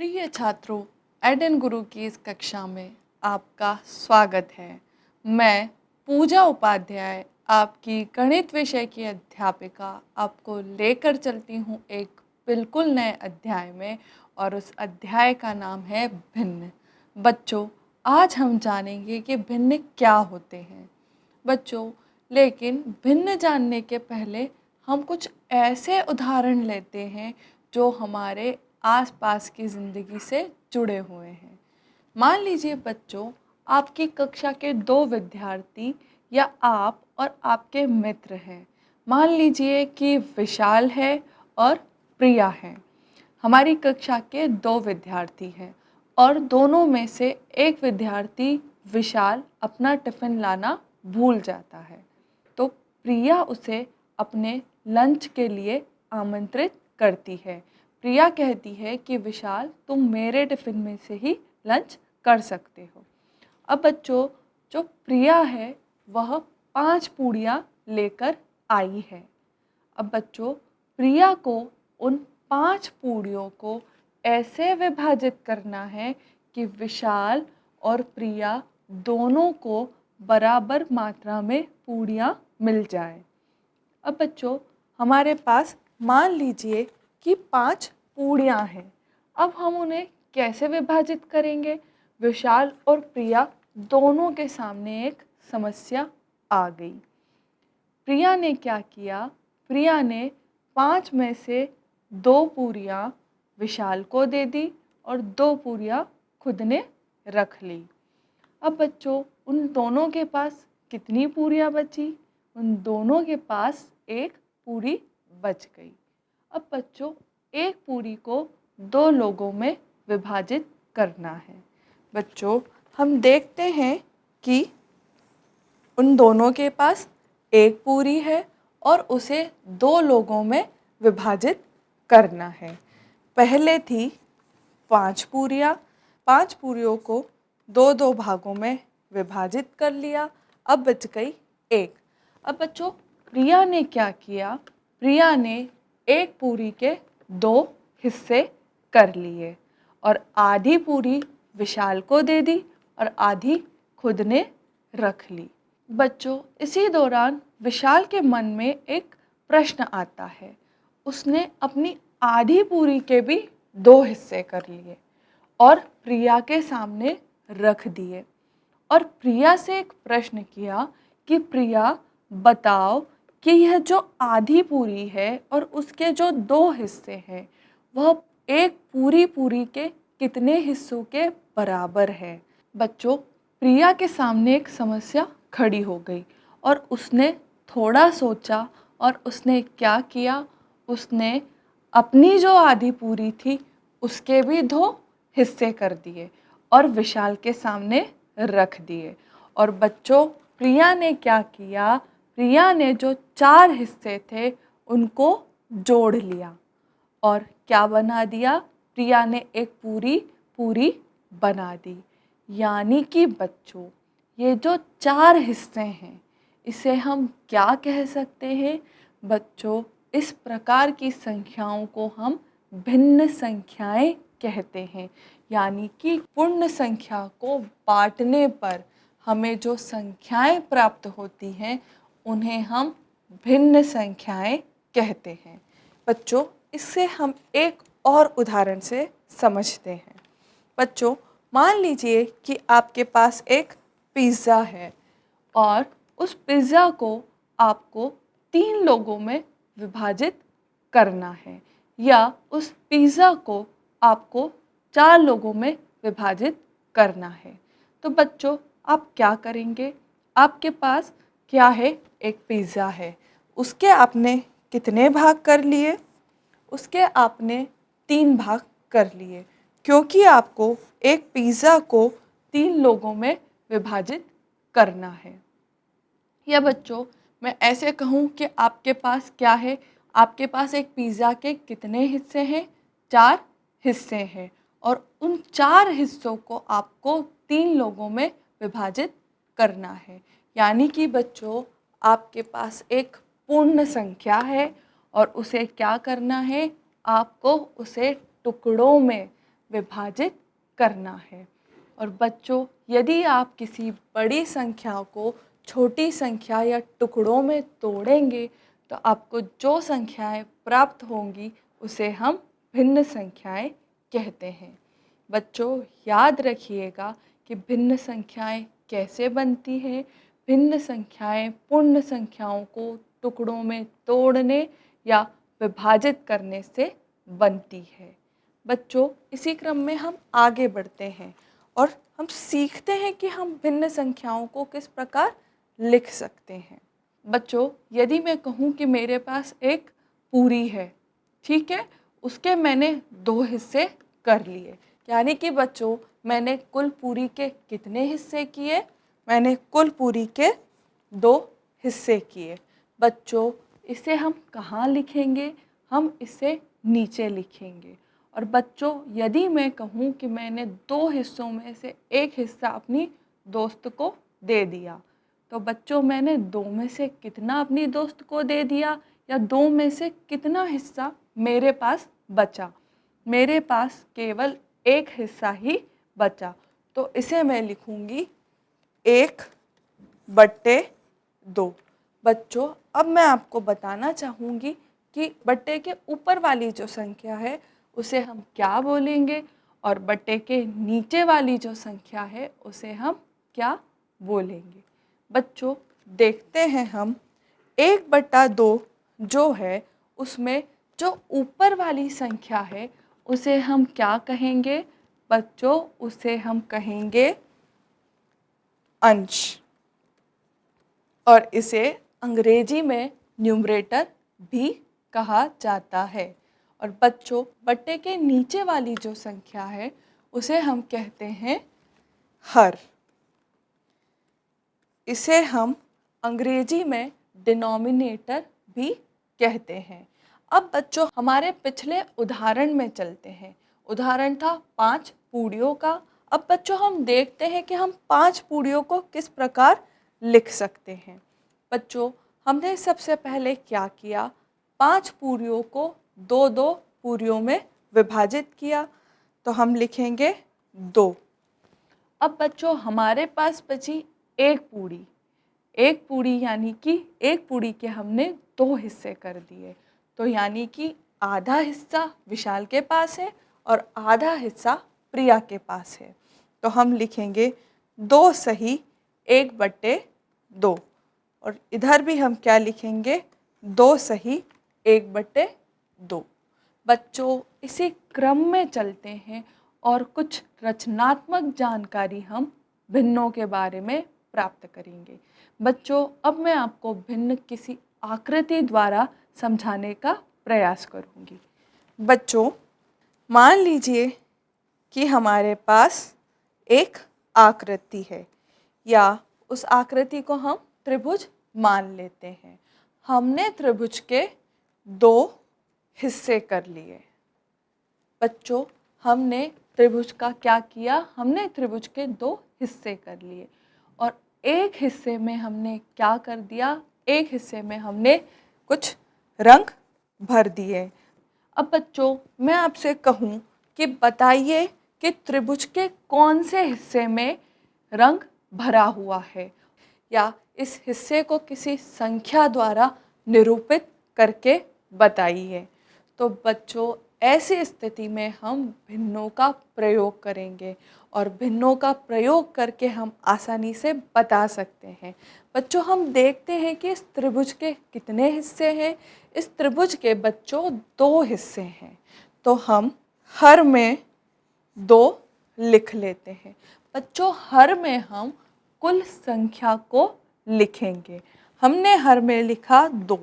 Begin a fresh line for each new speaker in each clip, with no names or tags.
प्रिय छात्रों, एडन गुरु की इस कक्षा में आपका स्वागत है। मैं पूजा उपाध्याय, आपकी गणित विषय की अध्यापिका, आपको लेकर चलती हूँ एक बिल्कुल नए अध्याय में और उस अध्याय का नाम है भिन्न। बच्चों, आज हम जानेंगे कि भिन्न क्या होते हैं। बच्चों, लेकिन भिन्न जानने के पहले हम कुछ ऐसे उदाहरण लेते हैं जो हमारे आसपास की ज़िंदगी से जुड़े हुए हैं। मान लीजिए बच्चों, आपकी कक्षा के दो विद्यार्थी या आप और आपके मित्र हैं। मान लीजिए कि विशाल है और प्रिया है। हमारी कक्षा के दो विद्यार्थी हैं और दोनों में से एक विद्यार्थी विशाल अपना टिफ़िन लाना भूल जाता है। तो प्रिया उसे अपने लंच के लिए आमंत्रित करती है। प्रिया कहती है कि विशाल, तुम मेरे टिफ़िन में से ही लंच कर सकते हो। अब बच्चों, जो प्रिया है वह 5 पूड़ियाँ लेकर आई है। अब बच्चों, प्रिया को उन 5 पूड़ियों को ऐसे विभाजित करना है कि विशाल और प्रिया दोनों को बराबर मात्रा में पूड़ियाँ मिल जाए। अब बच्चों, हमारे पास मान लीजिए कि 5 पूड़ियाँ हैं। अब हम उन्हें कैसे विभाजित करेंगे? विशाल और प्रिया दोनों के सामने एक समस्या आ गई। प्रिया ने क्या किया? प्रिया ने 5 में से 2 पूरियाँ विशाल को दे दी और 2 पूरियाँ खुद ने रख ली। अब बच्चों, उन दोनों के पास कितनी पूरियाँ बची? उन दोनों के पास एक पूरी बच गई। अब बच्चों, एक पूरी को 2 लोगों में विभाजित करना है। बच्चों, हम देखते हैं कि उन दोनों के पास एक पूरी है और उसे 2 लोगों में विभाजित करना है। पहले थी 5 पूरियाँ, 5 पूरियों को 2-2 भागों में विभाजित कर लिया, अब बच गई एक। अब बच्चों, प्रिया ने क्या किया? प्रिया ने एक पूरी के 2 हिस्से कर लिए और आधी पूरी विशाल को दे दी और आधी खुद ने रख ली। बच्चों, इसी दौरान विशाल के मन में एक प्रश्न आता है। उसने अपनी आधी पूरी के भी 2 हिस्से कर लिए और प्रिया के सामने रख दिए और प्रिया से एक प्रश्न किया कि प्रिया, बताओ कि यह जो आधी पूरी है और उसके जो 2 हिस्से हैं वह एक पूरी पूरी के कितने हिस्सों के बराबर है? बच्चों, प्रिया के सामने एक समस्या खड़ी हो गई और उसने थोड़ा सोचा और उसने क्या किया? उसने अपनी जो आधी पूरी थी उसके भी 2 हिस्से कर दिए और विशाल के सामने रख दिए। और बच्चों, प्रिया ने क्या किया? प्रिया ने जो 4 हिस्से थे उनको जोड़ लिया और क्या बना दिया? प्रिया ने एक पूरी पूरी बना दी। यानी कि बच्चों, ये जो 4 हिस्से हैं इसे हम क्या कह सकते हैं? बच्चों, इस प्रकार की संख्याओं को हम भिन्न संख्याएं कहते हैं। यानी कि पूर्ण संख्या को बांटने पर हमें जो संख्याएं प्राप्त होती हैं उन्हें हम भिन्न संख्याएं कहते हैं। बच्चों, इससे हम एक और उदाहरण से समझते हैं। बच्चों, मान लीजिए कि आपके पास एक पिज़्ज़ा है और उस पिज़्ज़ा को आपको 3 लोगों में विभाजित करना है या उस पिज़्ज़ा को आपको 4 लोगों में विभाजित करना है। तो बच्चों, आप क्या करेंगे? आपके पास क्या है? एक पिज़्ज़ा है। उसके आपने कितने भाग कर लिए? उसके आपने 3 भाग कर लिए, क्योंकि आपको एक पिज़्ज़ा को 3 लोगों में विभाजित करना है। या बच्चों, मैं ऐसे कहूँ कि आपके पास क्या है? आपके पास एक पिज़्ज़ा के कितने हिस्से हैं? 4 हिस्से हैं और उन 4 हिस्सों को आपको 3 लोगों में विभाजित करना है। यानी कि बच्चों, आपके पास एक पूर्ण संख्या है और उसे क्या करना है? आपको उसे टुकड़ों में विभाजित करना है। और बच्चों, यदि आप किसी बड़ी संख्या को छोटी संख्या या टुकड़ों में तोड़ेंगे तो आपको जो संख्याएं प्राप्त होंगी उसे हम भिन्न संख्याएं कहते हैं। बच्चों, याद रखिएगा कि भिन्न संख्याएं कैसे बनती हैं। भिन्न संख्याएं पूर्ण संख्याओं को टुकड़ों में तोड़ने या विभाजित करने से बनती है। बच्चों, इसी क्रम में हम आगे बढ़ते हैं और हम सीखते हैं कि हम भिन्न संख्याओं को किस प्रकार लिख सकते हैं। बच्चों, यदि मैं कहूँ कि मेरे पास एक पूरी है, ठीक है, उसके मैंने 2 हिस्से कर लिए, यानी कि बच्चों मैंने कुल पूरी के कितने हिस्से किए? मैंने कुल पूरी के 2 हिस्से किए। बच्चों, इसे हम कहाँ लिखेंगे? हम इसे नीचे लिखेंगे। और बच्चों, यदि मैं कहूँ कि मैंने 2 हिस्सों में से एक हिस्सा अपनी दोस्त को दे दिया, तो बच्चों मैंने 2 में से कितना अपनी दोस्त को दे दिया या 2 में से कितना हिस्सा मेरे पास बचा? मेरे पास केवल एक हिस्सा ही बचा, तो इसे मैं लिखूँगी 1/2। बच्चों, अब मैं आपको बताना चाहूँगी कि बट्टे के ऊपर वाली जो संख्या है उसे हम क्या बोलेंगे और बट्टे के नीचे वाली जो संख्या है उसे हम क्या बोलेंगे। बच्चों, देखते हैं हम 1/2 जो है उसमें जो ऊपर वाली संख्या है उसे हम क्या कहेंगे? बच्चों, उसे हम कहेंगे अंश, और इसे अंग्रेजी में न्यूमरेटर भी कहा जाता है। और बच्चों, बट्टे के नीचे वाली जो संख्या है उसे हम कहते हैं हर। इसे हम अंग्रेजी में डिनोमिनेटर भी कहते हैं। अब बच्चों, हमारे पिछले उदाहरण में चलते हैं। उदाहरण था 5 पूड़ियों का। अब बच्चों, हम देखते हैं कि हम 5 पूड़ियों को किस प्रकार लिख सकते हैं। बच्चों, हमने सबसे पहले क्या किया? 5 पूड़ियों को 2-2 पूड़ियों में विभाजित किया, तो हम लिखेंगे 2। अब बच्चों, हमारे पास बची एक पूड़ी। एक पूड़ी यानी कि एक पूड़ी के हमने 2 हिस्से कर दिए, तो यानी कि आधा हिस्सा विशाल के पास है और आधा हिस्सा प्रिया के पास है, तो हम लिखेंगे 2 सही 1/2। और इधर भी हम क्या लिखेंगे? 2 सही 1/2। बच्चों, इसी क्रम में चलते हैं और कुछ रचनात्मक जानकारी हम भिन्नों के बारे में प्राप्त करेंगे। बच्चों, अब मैं आपको भिन्न किसी आकृति द्वारा समझाने का प्रयास करूंगी। बच्चों, मान लीजिए कि हमारे पास एक आकृति है, या उस आकृति को हम त्रिभुज मान लेते हैं। हमने त्रिभुज के 2 हिस्से कर लिए। बच्चों, हमने त्रिभुज का क्या किया? हमने त्रिभुज के 2 हिस्से कर लिए और एक हिस्से में हमने क्या कर दिया? एक हिस्से में हमने कुछ रंग भर दिए। अब बच्चों, मैं आपसे कहूँ कि बताइए कि त्रिभुज के कौन से हिस्से में रंग भरा हुआ है, या इस हिस्से को किसी संख्या द्वारा निरूपित करके बताइए। तो बच्चों, ऐसी स्थिति में हम भिन्नों का प्रयोग करेंगे और भिन्नों का प्रयोग करके हम आसानी से बता सकते हैं। बच्चों, हम देखते हैं कि इस त्रिभुज के कितने हिस्से हैं। इस त्रिभुज के बच्चों 2 हिस्से हैं, तो हम हर में 2 लिख लेते हैं। बच्चों, हर में हम कुल संख्या को लिखेंगे। हमने हर में लिखा 2।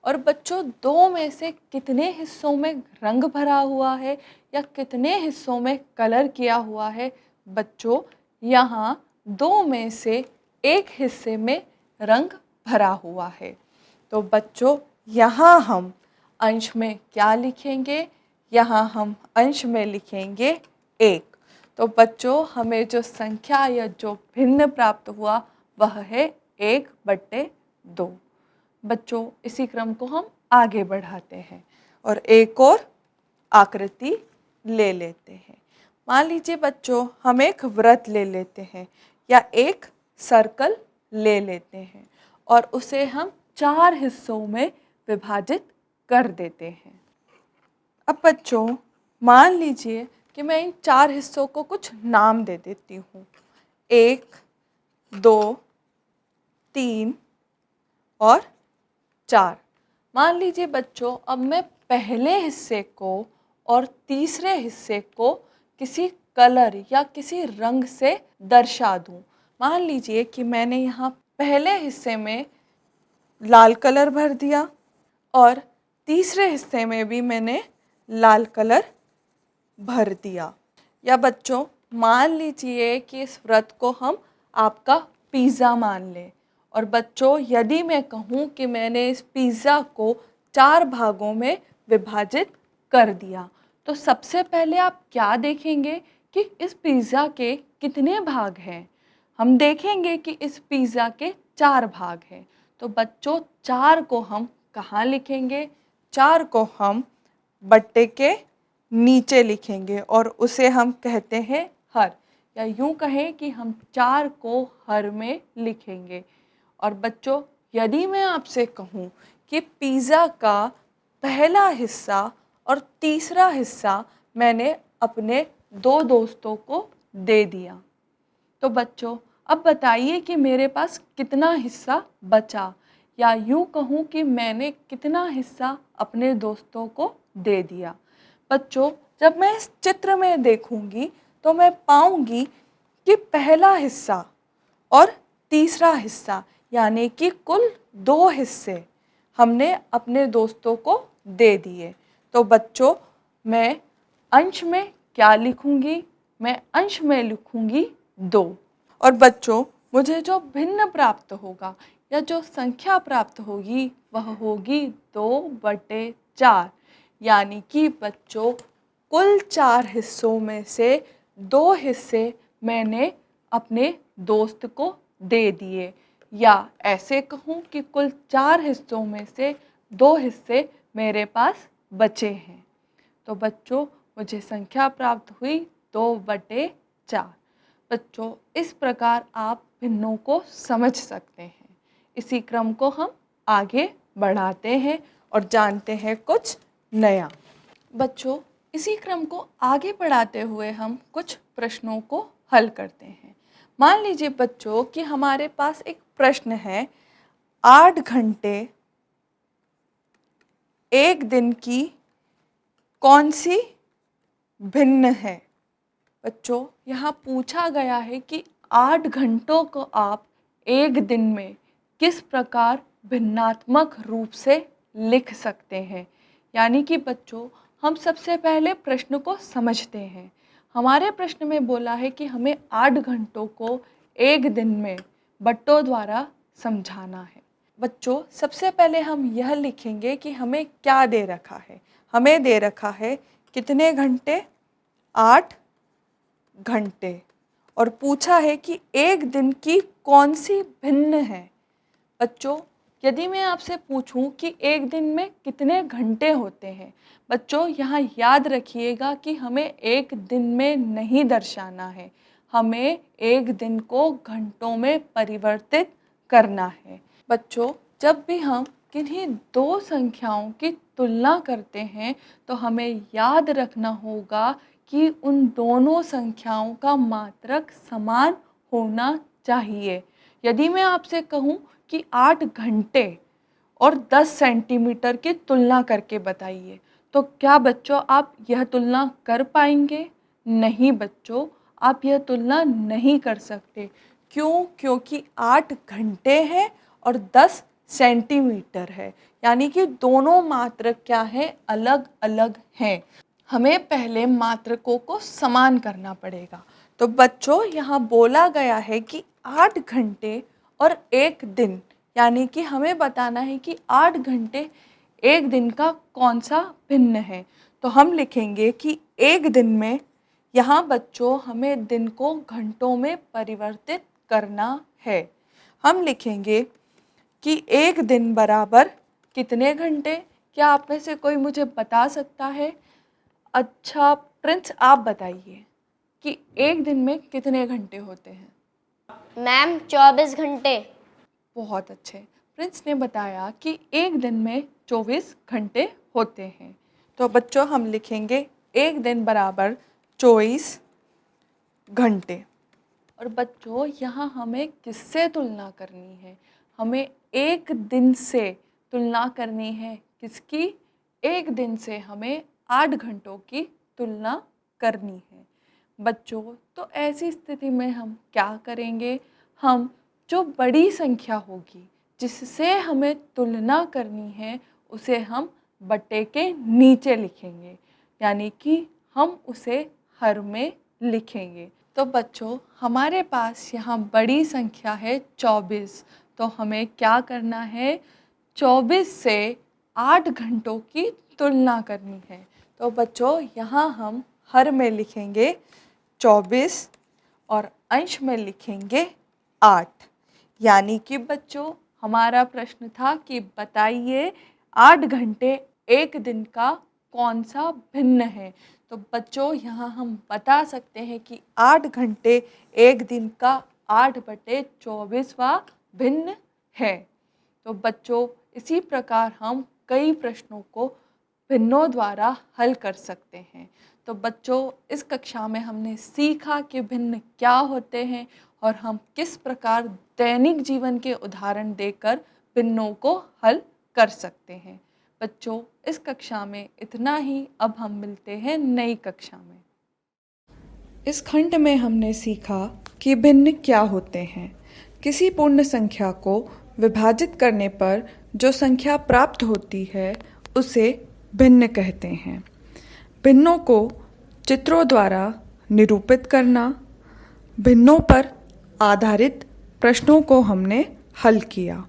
और बच्चों, 2 में से कितने हिस्सों में रंग भरा हुआ है या कितने हिस्सों में कलर किया हुआ है? बच्चों, यहाँ 2 में से एक हिस्से में रंग भरा हुआ है। तो बच्चों, यहाँ हम अंश में क्या लिखेंगे? यहाँ हम अंश में लिखेंगे 1। तो बच्चों, हमें जो संख्या या जो भिन्न प्राप्त हुआ वह है 1/2। बच्चों, इसी क्रम को हम आगे बढ़ाते हैं और एक और आकृति ले लेते हैं। मान लीजिए बच्चों, हम एक वृत्त ले लेते हैं या एक सर्कल ले लेते हैं और उसे हम 4 हिस्सों में विभाजित कर देते हैं। अब बच्चों, मान लीजिए कि मैं इन 4 हिस्सों को कुछ नाम दे देती हूँ। 1, 2, 3 और 4। मान लीजिए बच्चों, अब मैं पहले हिस्से को और तीसरे हिस्से को किसी कलर या किसी रंग से दर्शा दूं। मान लीजिए कि मैंने यहाँ पहले हिस्से में लाल कलर भर दिया और तीसरे हिस्से में भी मैंने लाल कलर भर दिया। या बच्चों, मान लीजिए कि इस व्रत को हम आपका पिज़्ज़ा मान लें और बच्चों, यदि मैं कहूँ कि मैंने इस पिज़्ज़ा को 4 भागों में विभाजित कर दिया, तो सबसे पहले आप क्या देखेंगे कि इस पिज़्ज़ा के कितने भाग हैं। हम देखेंगे कि इस पिज़्ज़ा के 4 भाग हैं। तो बच्चों, 4 को हम कहाँ लिखेंगे? 4 को हम बट्टे के नीचे लिखेंगे और उसे हम कहते हैं हर, या यूँ कहें कि हम 4 को हर में लिखेंगे। और बच्चों, यदि मैं आपसे कहूँ कि पिज़्ज़ा का पहला हिस्सा और तीसरा हिस्सा मैंने अपने 2 दोस्तों को दे दिया, तो बच्चों अब बताइए कि मेरे पास कितना हिस्सा बचा, या यूँ कहूँ कि मैंने कितना हिस्सा अपने दोस्तों को दे दिया। बच्चों, जब मैं इस चित्र में देखूंगी तो मैं पाऊंगी कि पहला हिस्सा और तीसरा हिस्सा यानी कि कुल 2 हिस्से हमने अपने दोस्तों को दे दिए। तो बच्चों, मैं अंश में क्या लिखूंगी? मैं अंश में लिखूंगी 2। और बच्चों, मुझे जो भिन्न प्राप्त होगा या जो संख्या प्राप्त होगी वह होगी 2/4। यानी कि बच्चों, कुल 4 हिस्सों में से 2 हिस्से मैंने अपने दोस्त को दे दिए, या ऐसे कहूँ कि कुल 4 हिस्सों में से 2 हिस्से मेरे पास बचे हैं। तो बच्चों, मुझे संख्या प्राप्त हुई 2/4। बच्चों, इस प्रकार आप भिन्नों को समझ सकते हैं। इसी क्रम को हम आगे बढ़ाते हैं और जानते हैं कुछ नया। बच्चों, इसी क्रम को आगे बढ़ाते हुए हम कुछ प्रश्नों को हल करते हैं। मान लीजिए बच्चों कि हमारे पास एक प्रश्न है, 8 घंटे एक दिन की कौन सी भिन्न है? बच्चों, यहाँ पूछा गया है कि 8 घंटों को आप एक दिन में किस प्रकार भिन्नात्मक रूप से लिख सकते हैं। यानी कि बच्चों, हम सबसे पहले प्रश्न को समझते हैं। हमारे प्रश्न में बोला है कि हमें 8 घंटों को एक दिन में बट्टों द्वारा समझाना है। बच्चों, सबसे पहले हम यह लिखेंगे कि हमें क्या दे रखा है। हमें दे रखा है कितने घंटे? 8 घंटे। और पूछा है कि एक दिन की कौन सी भिन्न है। बच्चों, यदि मैं आपसे पूछूं कि एक दिन में कितने घंटे होते हैं, बच्चों यहाँ याद रखिएगा कि हमें एक दिन में नहीं दर्शाना है, हमें एक दिन को घंटों में परिवर्तित करना है। बच्चों, जब भी हम किन्हीं 2 संख्याओं की तुलना करते हैं तो हमें याद रखना होगा कि उन दोनों संख्याओं का मात्रक समान होना चाहिए। यदि मैं आपसे कहूँ कि 8 घंटे और 10 सेंटीमीटर की तुलना करके बताइए, तो क्या बच्चों आप यह तुलना कर पाएंगे? नहीं बच्चों, आप यह तुलना नहीं कर सकते। क्यों? क्योंकि 8 घंटे हैं और 10 सेंटीमीटर है, यानी कि दोनों मात्रक क्या हैं? अलग अलग हैं। हमें पहले मात्रकों को समान करना पड़ेगा। तो बच्चों, यहाँ बोला गया है कि 8 घंटे और एक दिन, यानी कि हमें बताना है कि 8 घंटे एक दिन का कौन सा भिन्न है। तो हम लिखेंगे कि एक दिन में, यहाँ बच्चों हमें दिन को घंटों में परिवर्तित करना है। हम लिखेंगे कि एक दिन बराबर कितने घंटे? क्या आप में से कोई मुझे बता सकता है? अच्छा प्रिंस, आप बताइए। कि एक दिन में कितने घंटे होते हैं?
मैम 24 घंटे।
बहुत अच्छे। प्रिंस ने बताया कि एक दिन में 24 घंटे होते हैं। तो बच्चों हम लिखेंगे एक दिन बराबर 24 घंटे। और बच्चों यहाँ हमें किससे तुलना करनी है? हमें एक दिन से तुलना करनी है। किसकी? एक दिन से हमें 8 घंटों की तुलना करनी है। बच्चों तो ऐसी स्थिति में हम क्या करेंगे? हम जो बड़ी संख्या होगी जिससे हमें तुलना करनी है उसे हम बट्टे के नीचे लिखेंगे, यानी कि हम उसे हर में लिखेंगे। तो बच्चों हमारे पास यहाँ बड़ी संख्या है 24, तो हमें क्या करना है? 24 से 8 घंटों की तुलना करनी है। तो बच्चों यहाँ हम हर में लिखेंगे 24 और अंश में लिखेंगे 8। यानी कि बच्चों हमारा प्रश्न था कि बताइए 8 घंटे एक दिन का कौन सा भिन्न है। तो बच्चों यहाँ हम बता सकते हैं कि 8 घंटे एक दिन का 8/24वां भिन्न है। तो बच्चों इसी प्रकार हम कई प्रश्नों को भिन्नों द्वारा हल कर सकते हैं। तो बच्चों इस कक्षा में हमने सीखा कि भिन्न क्या होते हैं और हम किस प्रकार दैनिक जीवन के उदाहरण देकर भिन्नों को हल कर सकते हैं। बच्चों इस कक्षा में इतना ही। अब हम मिलते हैं नई कक्षा में। इस खंड में हमने सीखा कि भिन्न क्या होते हैं। किसी पूर्ण संख्या को विभाजित करने पर जो संख्या प्राप्त होती है उसे भिन्न कहते हैं। भिन्नों को चित्रों द्वारा निरूपित करना, भिन्नों पर आधारित प्रश्नों को हमने हल किया।